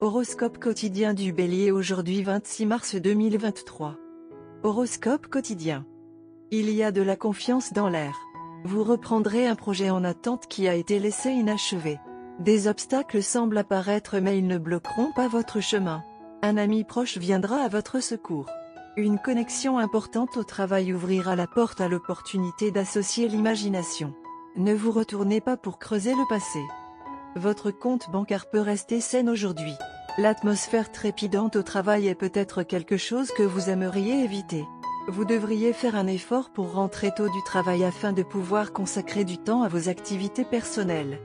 Horoscope quotidien du Bélier aujourd'hui 26 mars 2023. Horoscope quotidien. Il y a de la confiance dans l'air. Vous reprendrez un projet en attente qui a été laissé inachevé. Des obstacles semblent apparaître mais ils ne bloqueront pas votre chemin. Un ami proche viendra à votre secours. Une connexion importante au travail ouvrira la porte à l'opportunité d'associer l'imagination. Ne vous retournez pas pour creuser le passé. Votre compte bancaire peut rester sain aujourd'hui. L'atmosphère trépidante au travail est peut-être quelque chose que vous aimeriez éviter. Vous devriez faire un effort pour rentrer tôt du travail afin de pouvoir consacrer du temps à vos activités personnelles.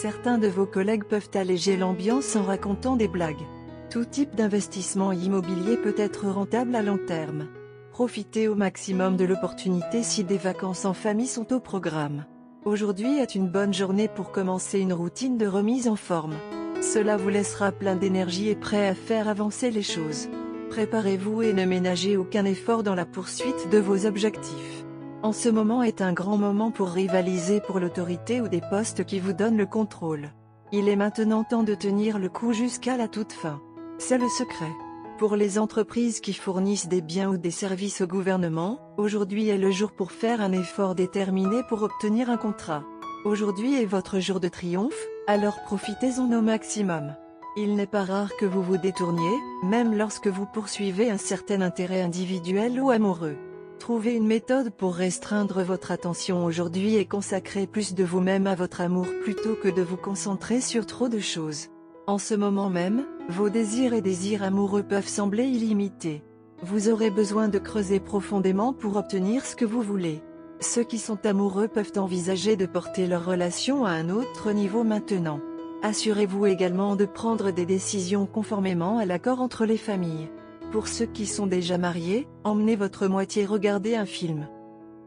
Certains de vos collègues peuvent alléger l'ambiance en racontant des blagues. Tout type d'investissement immobilier peut être rentable à long terme. Profitez au maximum de l'opportunité si des vacances en famille sont au programme. Aujourd'hui est une bonne journée pour commencer une routine de remise en forme. Cela vous laissera plein d'énergie et prêt à faire avancer les choses. Préparez-vous et ne ménagez aucun effort dans la poursuite de vos objectifs. En ce moment est un grand moment pour rivaliser pour l'autorité ou des postes qui vous donnent le contrôle. Il est maintenant temps de tenir le coup jusqu'à la toute fin. C'est le secret. Pour les entreprises qui fournissent des biens ou des services au gouvernement, aujourd'hui est le jour pour faire un effort déterminé pour obtenir un contrat. Aujourd'hui est votre jour de triomphe, alors profitez-en au maximum. Il n'est pas rare que vous vous détourniez, même lorsque vous poursuivez un certain intérêt individuel ou amoureux. Trouvez une méthode pour restreindre votre attention aujourd'hui et consacrer plus de vous-même à votre amour plutôt que de vous concentrer sur trop de choses. En ce moment même, vos désirs et désirs amoureux peuvent sembler illimités. Vous aurez besoin de creuser profondément pour obtenir ce que vous voulez. Ceux qui sont amoureux peuvent envisager de porter leur relation à un autre niveau maintenant. Assurez-vous également de prendre des décisions conformément à l'accord entre les familles. Pour ceux qui sont déjà mariés, emmenez votre moitié regarder un film.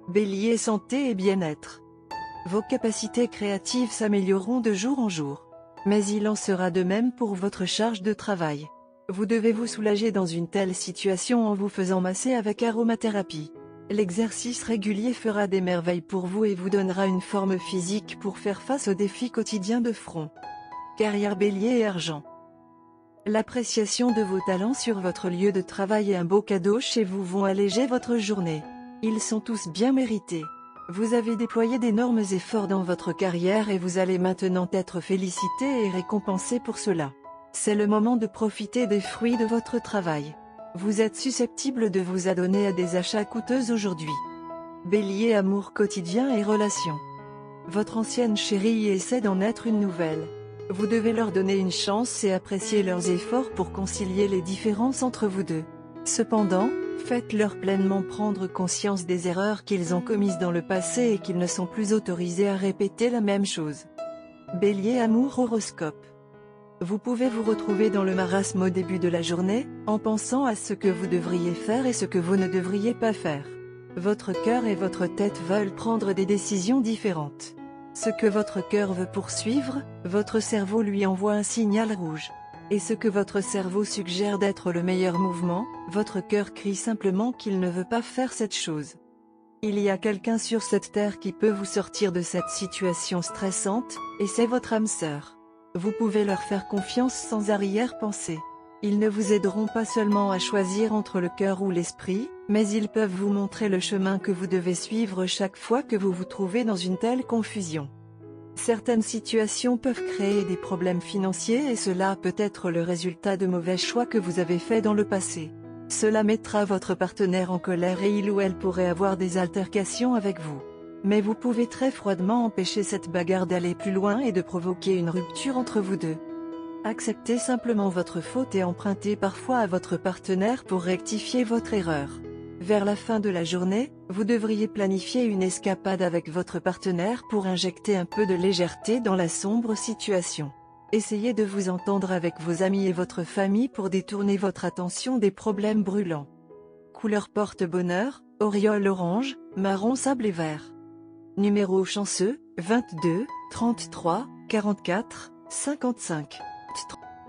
Bélier, santé et bien-être. Vos capacités créatives s'amélioreront de jour en jour. Mais il en sera de même pour votre charge de travail. Vous devez vous soulager dans une telle situation en vous faisant masser avec aromathérapie. L'exercice régulier fera des merveilles pour vous et vous donnera une forme physique pour faire face aux défis quotidiens de front. Carrière Bélier et argent. L'appréciation de vos talents sur votre lieu de travail et un beau cadeau chez vous vont alléger votre journée. Ils sont tous bien mérités. Vous avez déployé d'énormes efforts dans votre carrière et vous allez maintenant être félicité et récompensé pour cela. C'est le moment de profiter des fruits de votre travail. Vous êtes susceptible de vous adonner à des achats coûteux aujourd'hui. Bélier, amour quotidien et relations. Votre ancienne chérie essaie d'en être une nouvelle. Vous devez leur donner une chance et apprécier leurs efforts pour concilier les différences entre vous deux. Cependant, faites-leur pleinement prendre conscience des erreurs qu'ils ont commises dans le passé et qu'ils ne sont plus autorisés à répéter la même chose. Bélier, amour, horoscope. Vous pouvez vous retrouver dans le marasme au début de la journée, en pensant à ce que vous devriez faire et ce que vous ne devriez pas faire. Votre cœur et votre tête veulent prendre des décisions différentes. Ce que votre cœur veut poursuivre, votre cerveau lui envoie un signal rouge. Et ce que votre cerveau suggère d'être le meilleur mouvement, votre cœur crie simplement qu'il ne veut pas faire cette chose. Il y a quelqu'un sur cette terre qui peut vous sortir de cette situation stressante, et c'est votre âme sœur. Vous pouvez leur faire confiance sans arrière-pensée. Ils ne vous aideront pas seulement à choisir entre le cœur ou l'esprit, mais ils peuvent vous montrer le chemin que vous devez suivre chaque fois que vous vous trouvez dans une telle confusion. Certaines situations peuvent créer des problèmes financiers et cela peut être le résultat de mauvais choix que vous avez faits dans le passé. Cela mettra votre partenaire en colère et il ou elle pourrait avoir des altercations avec vous. Mais vous pouvez très froidement empêcher cette bagarre d'aller plus loin et de provoquer une rupture entre vous deux. Acceptez simplement votre faute et empruntez parfois à votre partenaire pour rectifier votre erreur. Vers la fin de la journée, vous devriez planifier une escapade avec votre partenaire pour injecter un peu de légèreté dans la sombre situation. Essayez de vous entendre avec vos amis et votre famille pour détourner votre attention des problèmes brûlants. Couleur porte-bonheur, auréole orange, marron sable et vert. Numéro chanceux, 22, 33, 44, 55.